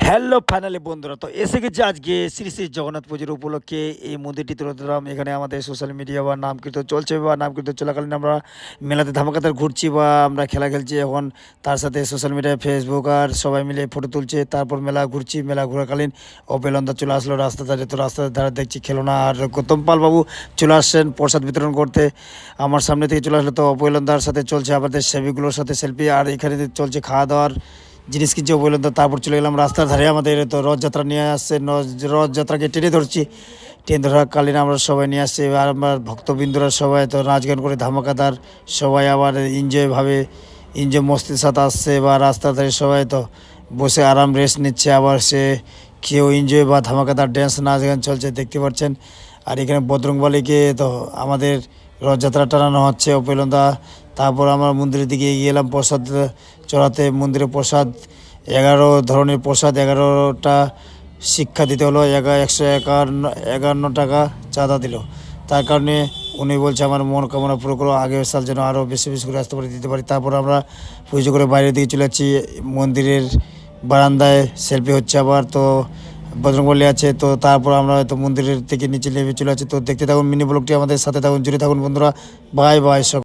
Hello finally বন্ধুরা তো এসে গেছে আজকে শ্রী শ্রী জগন্নাথ পুজোর উপলক্ষে এই মন্দিরটি তুলে ধরলাম। এখানে আমাদের সোশ্যাল মিডিয়া বা নাম কীর্তন চলছে বা নাম কীর্তন চলাকালীন আমরা মেলাতে ধামাকাতার ঘুরছি বা আমরা খেলা খেলছি। এখন তার সাথে সোশ্যাল মিডিয়ায় ফেসবুক আর সবাই মিলে ফটো তুলছে, তারপর মেলা ঘুরছি। মেলা ঘোরাকালীন অপেলন্দা চলে আসলো রাস্তা ধারে, তো রাস্তার ধারে দেখছি খেলনা আর গৌতম পাল বাবু চলে আসছেন প্রসাদ বিতরণ করতে। আমার সামনে থেকে চলে আসলো, তো অপেলন্দার সাথে চলছে আমাদের সেবিগুলোর সাথে সেলফি, আর এখানে চলছে খাওয়া দাওয়ার জিনিস কিনছে বললেন। তো তারপর চলে গেলাম রাস্তার ধারে, আমাদের তো রথযাত্রা নিয়ে আসছে, রথযাত্রাকে টেনে ধরছি। ট্রেন ধরাকালীন আমরা সবাই নিয়ে আসছি, আর আমার ভক্তবৃন্দরা সবাই তো নাচ গান করে ধামাকাদার সবাই আবার এনজয় মস্তির সাথে আসছে, বা রাস্তার ধারে সবাই তো বসে আরাম রেস্ট নিচ্ছে, আবার সে কেউ এনজয় বা ধামাকাদার ড্যান্স নাচ গান চলছে দেখতে পাচ্ছেন। আর এখানে বজরংবলীকে তো আমাদের রথযাত্রা টানানো হচ্ছে অপেলন্দা। তারপর আমরা মন্দিরের দিকে এগিয়ে এলাম প্রসাদ চড়াতে। মন্দিরে প্রসাদ 11 ধরনের প্রসাদ, 11টা শিক্ষা দিতে হলো, 151 টাকা চাঁদা দিল। তার কারণে উনি বলছে আমার মন কামনা পুরো করো, আগের সাল যেন আরও বেশি বেশি করে আসতে পারি, দিতে পারি। তারপর আমরা পুজো করে বাইরের দিকে চলে যাচ্ছি, মন্দিরের বারান্দায় সেলফি হচ্ছে আবার। তো বজরংবলী আছে, তো তারপর আমরা হয়তো মন্দিরের থেকে নিচে নেমে চলে যাচ্ছি। তো দেখতে থাকুন মিনি ব্লগটি, আমাদের সাথে থাকুন, জুড়ে থাকুন বন্ধুরা। বাই বাই সব।